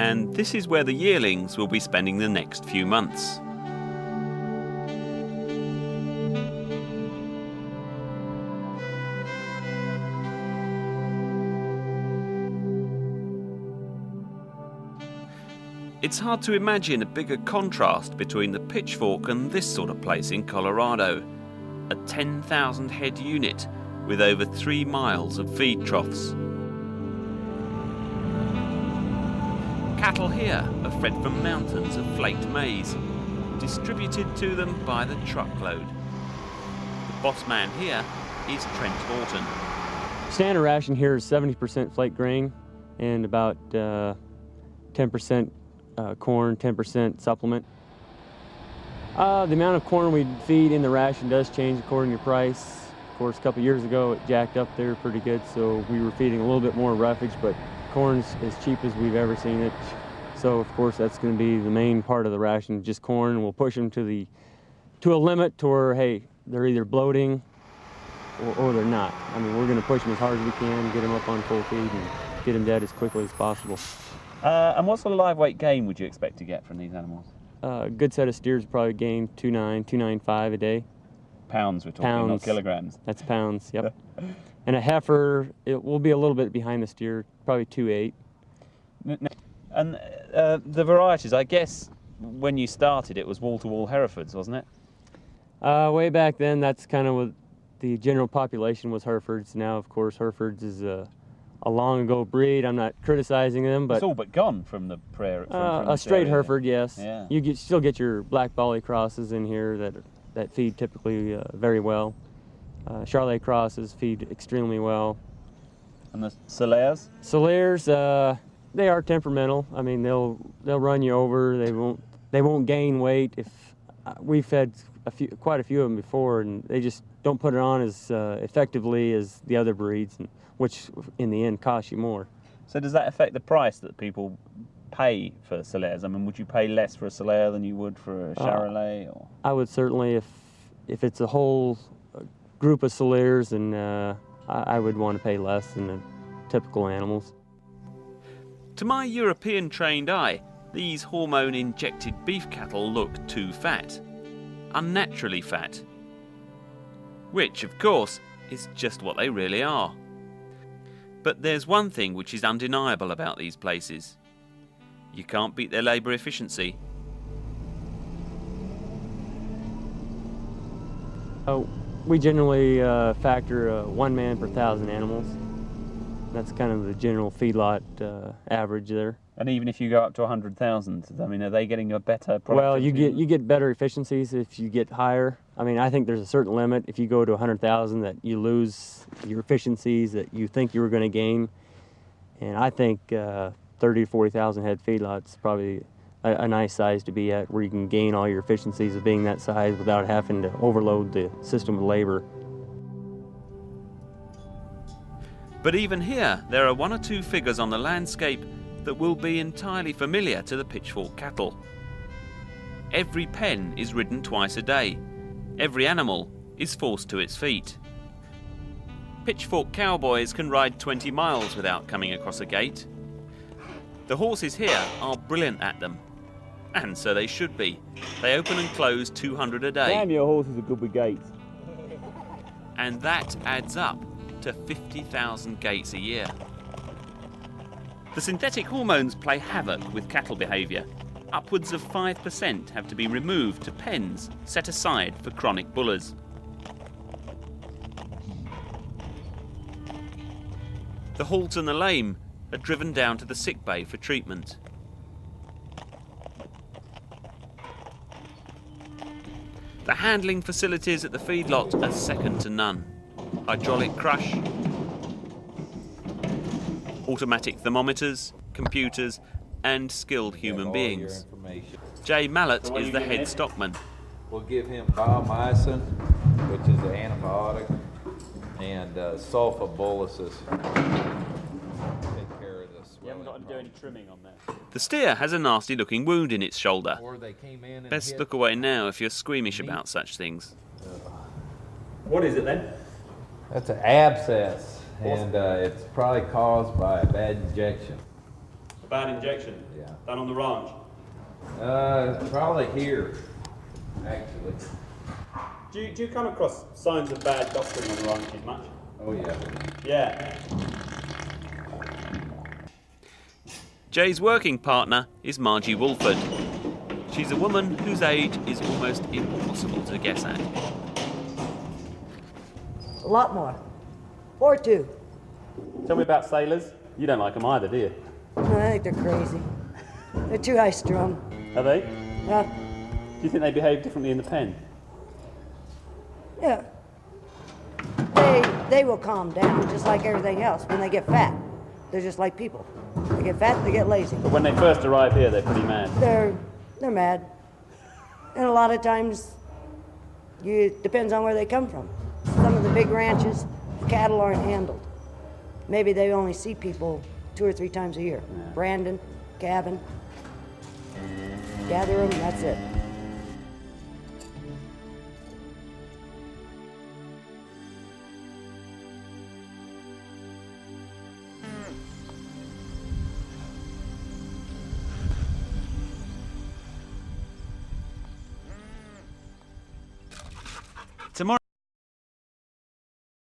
And this is where the yearlings will be spending the next few months. It's hard to imagine a bigger contrast between the Pitchfork and this sort of place in Colorado. A 10,000 head unit with over 3 miles of feed troughs. Cattle here are fed from mountains of flaked maize, distributed to them by the truckload. The boss man here is Trent Horton. Standard ration here is 70% flake grain and about 10% corn, 10% supplement. The amount of corn we feed in the ration does change according to price. Of course, a couple years ago it jacked up there pretty good, so we were feeding a little bit more roughage, but corn's as cheap as we've ever seen it. So of course that's going to be the main part of the ration, just corn. We'll push them to a limit to where, hey, they're either bloating or they're not. I mean, we're going to push them as hard as we can, get them up on full feed and get them dead as quickly as possible. And what sort of live weight gain would you expect to get from these animals? A good set of steers probably gain 2.9, 2.95 a day. Pounds we're talking, pounds. Not kilograms. That's pounds, yep. And a heifer, it will be a little bit behind the steer, probably 2.8. And the varieties, I guess when you started it was wall-to-wall Herefords, wasn't it? Way back then, that's kind of what the general population was Herefords. Now, of course, Herefords is a long ago breed. I'm not criticizing them, but it's all but gone from the prairie. From a straight Hereford, yes. Yeah. You still get your black Bolly crosses in here that feed typically very well. Charolais crosses feed extremely well. And the Solaires? Solaires, they are temperamental. I mean, they'll run you over. They won't gain weight. If we fed quite a few of them before, and they just don't put it on as effectively as the other breeds, which in the end costs you more. So does that affect the price that people pay for Solaires? I mean, would you pay less for a Solaire than you would for a Charolais? Or? I would certainly, if it's a whole group of Solaires, and I would want to pay less than the typical animals. To my European trained eye, these hormone-injected beef cattle look too fat. Unnaturally fat. Which, of course, is just what they really are. But there's one thing which is undeniable about these places. You can't beat their labour efficiency. Oh, we generally factor 1 man per 1,000 animals. That's kind of the general feedlot average there. And even if you go up to 100,000, I mean, are they getting a better product? Well, you get better efficiencies if you get higher. I mean, I think there's a certain limit. If you go to 100,000, that you lose your efficiencies that you think you were going to gain. And I think 30 to 40,000 head feedlot's probably a nice size to be at, where you can gain all your efficiencies of being that size without having to overload the system with labor. But even here, there are 1 or 2 figures on the landscape that will be entirely familiar to the Pitchfork cattle. Every pen is ridden twice a day. Every animal is forced to its feet. Pitchfork cowboys can ride 20 miles without coming across a gate. The horses here are brilliant at them. And so they should be. They open and close 200 a day. Damn, your horses are good with gates. And that adds up to 50,000 gates a year. The synthetic hormones play havoc with cattle behaviour. Upwards of 5% have to be removed to pens set aside for chronic bullers. The halt and the lame are driven down to the sick bay for treatment. The handling facilities at the feedlot are second to none. Hydraulic crush, automatic thermometers, computers, and skilled human beings. Jay Mallett is the head stockman. We'll give him biomycin, which is an antibiotic, and sulfaboluses. Take care of this. You haven't got to do any trimming on that. The steer has a nasty looking wound in its shoulder. Best look away now if you're squeamish about such things. What is it then? That's an abscess, and it's probably caused by a bad injection. Bad injection. Yeah. Done on the ranch. Probably here, actually. Do you come across signs of bad doctoring on the ranches much? Oh yeah. Yeah. Jay's working partner is Margie Wolford. She's a woman whose age is almost impossible to guess at. A lot more. 4'2". Tell me about sailors. You don't like them either, do you? I think they're crazy. They're too high strung. Are they? Yeah. Do you think they behave differently in the pen? Yeah. They will calm down, just like everything else. When they get fat, they're just like people. They get fat, they get lazy. But when they first arrive here, they're pretty mad. They're mad. And a lot of times, depends on where they come from. Some of the big ranches, the cattle aren't handled. Maybe they only see people 2 or 3 times a year. Yeah. Brandon, Gavin, gather them, that's it.